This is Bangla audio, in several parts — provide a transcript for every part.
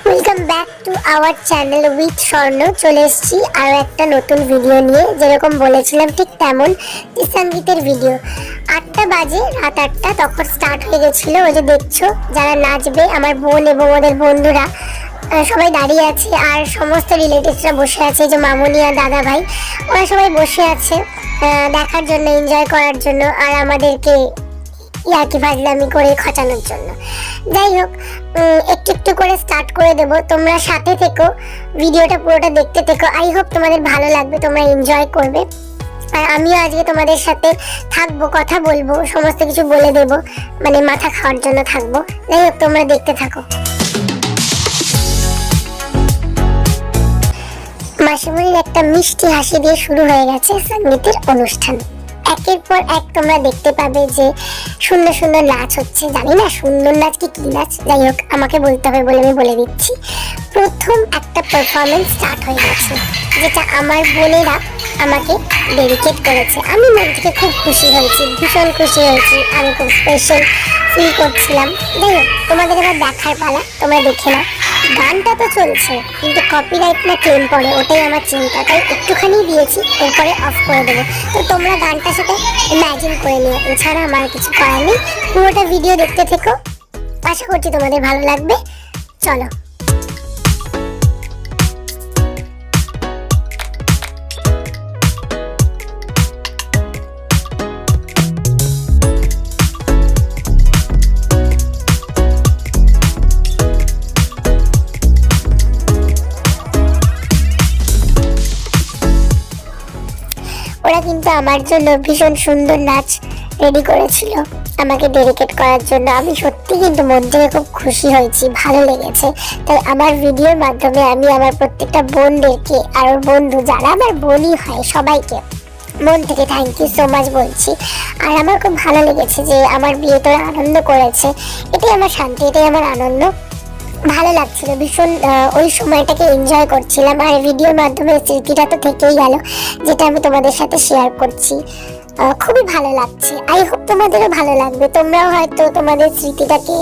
Welcome back to our channel with স্বর্ণ। চলে এসেছি আরও একটা নতুন ভিডিও নিয়ে। যেরকম বলেছিলাম ঠিক তেমন সঙ্গীতের ভিডিও। 8টা বাজে, রাত 8টা, তখন স্টার্ট হয়ে গেছিলো। ওই যে দেখছো যারা নাচবে আমার বোন এবং ওদের বন্ধুরা সবাই দাঁড়িয়ে আছে, আর সমস্ত রিলেটিভসরা বসে আছে। যে মামুনি আর দাদা ভাই ওরা সবাই বসে আছে দেখার জন্য, এনজয় করার জন্য, আর আমাদেরকে ইয়ার্কি ফাজলামি করে খচানোর জন্য। যাই হোক, একটু একটু করে স্টার্ট করে দেব। তোমরা সাথে থেকো, ভিডিওটা পুরোটা দেখতে থেকো। আই হোপ তোমাদের ভালো লাগবে, তোমরা এনজয় করবে। আর আমিও আজকে তোমাদের সাথে থাকবো, কথা বলবো, সমস্ত কিছু বলে দেব, মানে মাথা খাওয়ার জন্য থাকবো। যাই হোক, তোমরা দেখতে থাকো। মাসিমণির একটা মিষ্টি হাসি দিয়ে শুরু হয়ে গেছে সঙ্গীতের অনুষ্ঠান। একের পর এক তোমরা দেখতে পাবে যে সুন্দর সুন্দর নাচ হচ্ছে। জানি না সুন্দর নাচ কি নাচ, যাই হোক আমাকে বলতে হবে বলে আমি বলে দিচ্ছি। প্রথম একটা পারফরমেন্স স্টার্ট হয়ে গেছে, যেটা আমার বোনেরা আমাকে ডেডিকেট করেছে। আমি মন থেকে খুব খুশি হয়েছি, ভীষণ খুশি হয়েছি। আমি খুব স্পেশাল ফিল করছিলাম। যাই হোক, তোমাদের এবার দেখার পালা, তোমরা দেখে নাও। গানটা তো চলছে, কিন্তু কপিরাইট না ক্লেম পড়ে, ওটাই আমার চিন্তা। তাই একটুখানি দিয়েছি, এরপরে অফ করে দেবো। তো তোমরা গানটার সাথে ইম্যাজিন করে নিও, এছাড়া আমার কিছু করার নেই। পুরোটা ভিডিও দেখতে থেকো, আশা করছি তোমাদের ভালো লাগবে। চলো। ওরা কিন্তু আমার জন্য ভীষণ সুন্দর নাচ রেডি করেছিল আমাকে ডেডিকেট করার জন্য। আমি সত্যি কিন্তু মন থেকে খুব খুশি হয়েছি, ভালো লেগেছে। তাই আমার ভিডিওর মাধ্যমে আমি আমার প্রত্যেকটা বোনদেরকে আর ওর বন্ধু যারা আমার বোনই হয় সবাইকে মন থেকে থ্যাংক ইউ সো মাচ বলছি। আর আমার খুব ভালো লেগেছে যে আমার বিয়ে তোরা আনন্দ করেছে, এটাই আমার শান্তি, এটাই আমার আনন্দ। ভালো লাগছিল ভীষণ, ওই সময়টাকে এনজয় করছিলাম। আর ভিডিওর মাধ্যমে স্মৃতিটা তো থেকেই গেল, যেটা আমি তোমাদের সাথে শেয়ার করছি। খুবই ভালো লাগছে। আই হোপ তোমাদেরও ভালো লাগবে। তোমরাও হয়তো তোমাদের স্মৃতিটাকে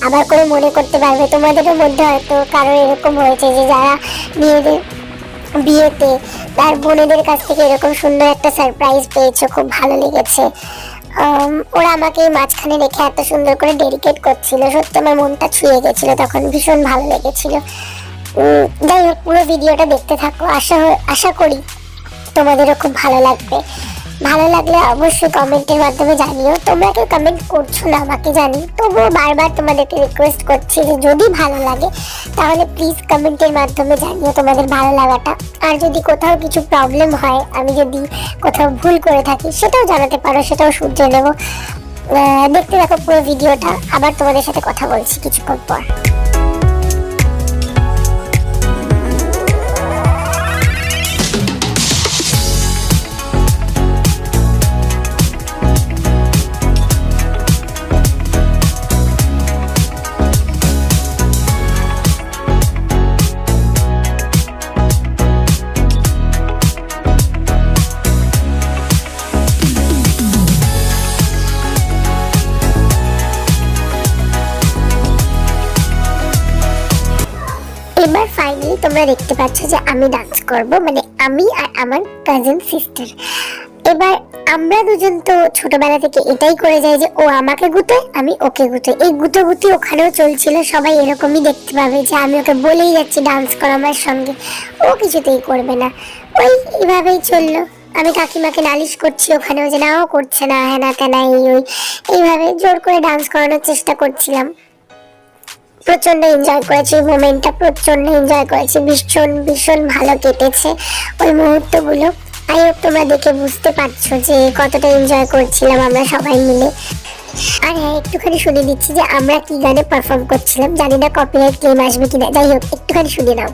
আবার করে মনে করতে পারবে। তোমাদেরও মধ্যে হয়তো কারো এরকম হয়েছে যে যারা মেয়েদের বিয়েতে তার বোনেদের কাছ থেকে এরকম সুন্দর একটা সারপ্রাইজ পেয়েছো, খুব ভালো লেগেছে। ওরা আমাকে মাঝখানে রেখে এত সুন্দর করে ডেডিকেট করছিল, সত্যি আমার মনটা ছুঁয়ে গেছিল, তখন ভীষণ ভালো লেগেছিল। যাই হোক, পুরো ভিডিওটা দেখতে থাকো, আশা করি তোমাদেরও খুব ভালো লাগবে। ভালো লাগলে অবশ্যই কমেন্টের মাধ্যমে জানিও। তোমরা কেউ কমেন্ট করছো না আমাকে জানি, তবুও বারবার তোমাদেরকে রিকোয়েস্ট করছি যে যদি ভালো লাগে তাহলে প্লিজ কমেন্টের মাধ্যমে জানিও তোমাদের ভালো লাগাটা। আর যদি কোথাও কিছু প্রবলেম হয়, আমি যদি কোথাও ভুল করে থাকি, সেটাও জানাতে পারো, সেটাও শুধরে নেবো। দেখতে দেখো পুরো ভিডিওটা, আবার তোমাদের সাথে কথা বলছি কিছুক্ষণ পর। এবার ফাইনালি তোমরা দেখতে পাচ্ছ যে আমি ডান্স করব, মানে আমি আর আমার কাজিন সিস্টার। এবার আমরা দুজন তো ছোটবেলা থেকে এটাই করে যাই যে ও আমাকে গুটোয়, আমি ওকে গুটোই। এই গুটোগুটি ওখানেও চলছিল, সবাই এরকমই দেখতে পাবে যে আমি ওকে বলেই যাচ্ছি ডান্স কর আমার সঙ্গে, ও কিছুতেই করবে না। ওই এইভাবেই চললো। আমি কাকিমাকে নালিশ করছি ওখানেও যে না ও করছে না, হ্যাঁ না তেনা এইভাবে জোর করে ডান্স করানোর চেষ্টা করছিলাম। প্রচন্ড এনজয় করেছি, মোমেন্টটা প্রচন্ড এনজয় করেছি, ভীষণ ভীষণ ভালো কেটেছে ওই মুহূর্তগুলো। আই হোপ তোমরা দেখে বুঝতে পারছো যে কতটা এনজয় করছিলাম আমরা সবাই মিলে। আর হ্যাঁ, একটুখানি শুনে দিচ্ছি যে আমরা কি গানে পারফর্ম করছিলাম, জানি না কপিরাইট ক্লেম আসবে কিনা। যাই হোক, একটুখানি শুনে নাও।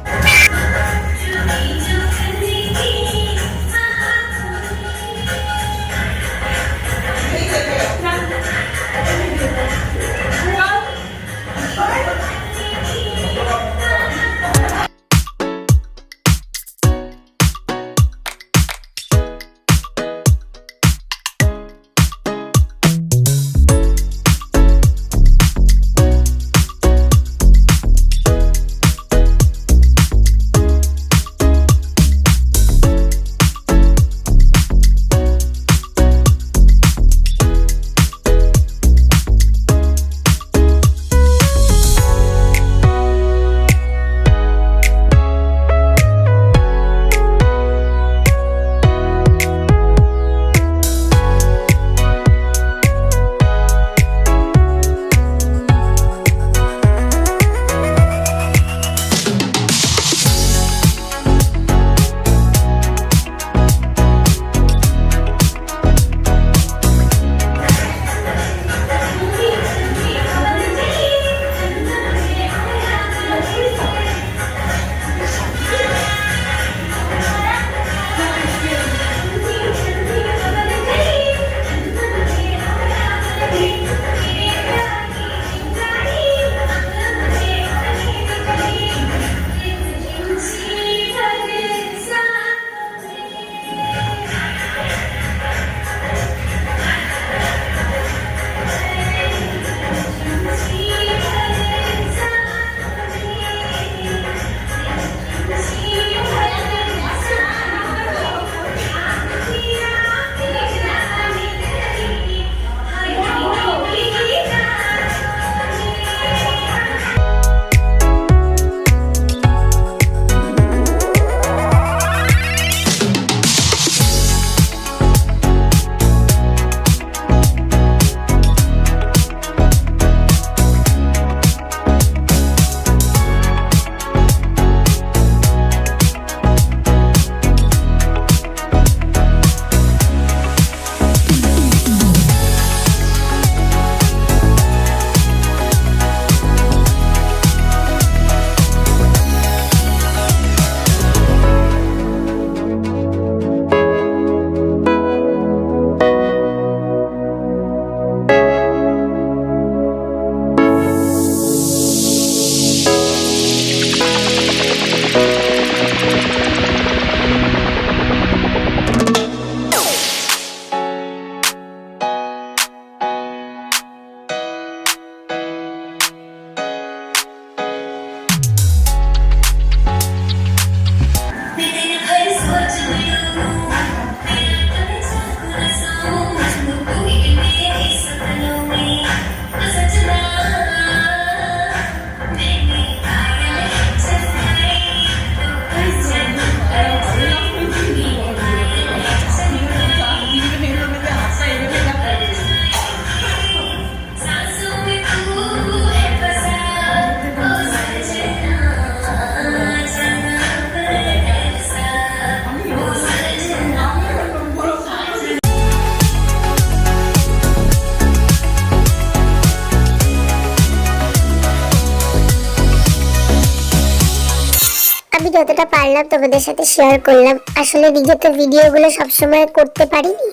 যতটা পারলাম তোমাদের সাথে শেয়ার করলাম। আসলে নিজে তো ভিডিওগুলো সবসময় করতে পারিনি,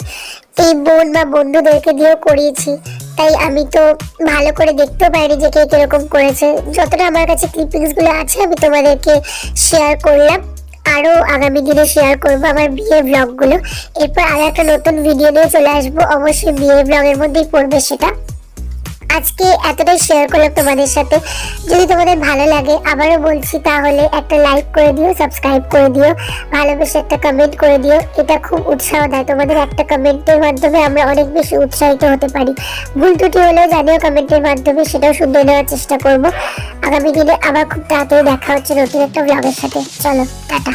এই বোন বা বন্ধুদেরকে দিয়েও করিয়েছি, তাই আমি তো ভালো করে দেখতেও পারি যে কে কিরকম করেছে। যতটা আমার কাছে ক্লিপিংস গুলো আছে আমি তোমাদেরকে শেয়ার করলাম, আরো আগামী দিনে শেয়ার করবো আমার বিয়ের ব্লগ গুলো। এরপর আর একটা নতুন ভিডিও নিয়ে চলে আসবো, অবশ্যই বিয়ের ব্লগের মধ্যেই পড়বে সেটা। আজকে এতটাই শেয়ার করলাম তোমাদের সাথে। যদি তোমাদের ভালো লাগে, আবারও বলছি, তাহলে একটা লাইক করে দিও, সাবস্ক্রাইব করে দিও, ভালোবেসে একটা কমেন্ট করে দিও। এটা খুব উৎসাহ দেয়, তোমাদের একটা কমেন্টের মাধ্যমে আমরা অনেক বেশি উৎসাহিত হতে পারি। ভুল ত্রুটি হলেও জানিও কমেন্টের মাধ্যমে, সেটাও শুধরে নেওয়ার চেষ্টা করব। আগামী দিনে আবার খুব তাড়াতাড়ি দেখা হচ্ছে নতুন একটা ব্লগের সাথে। চলো টাটা।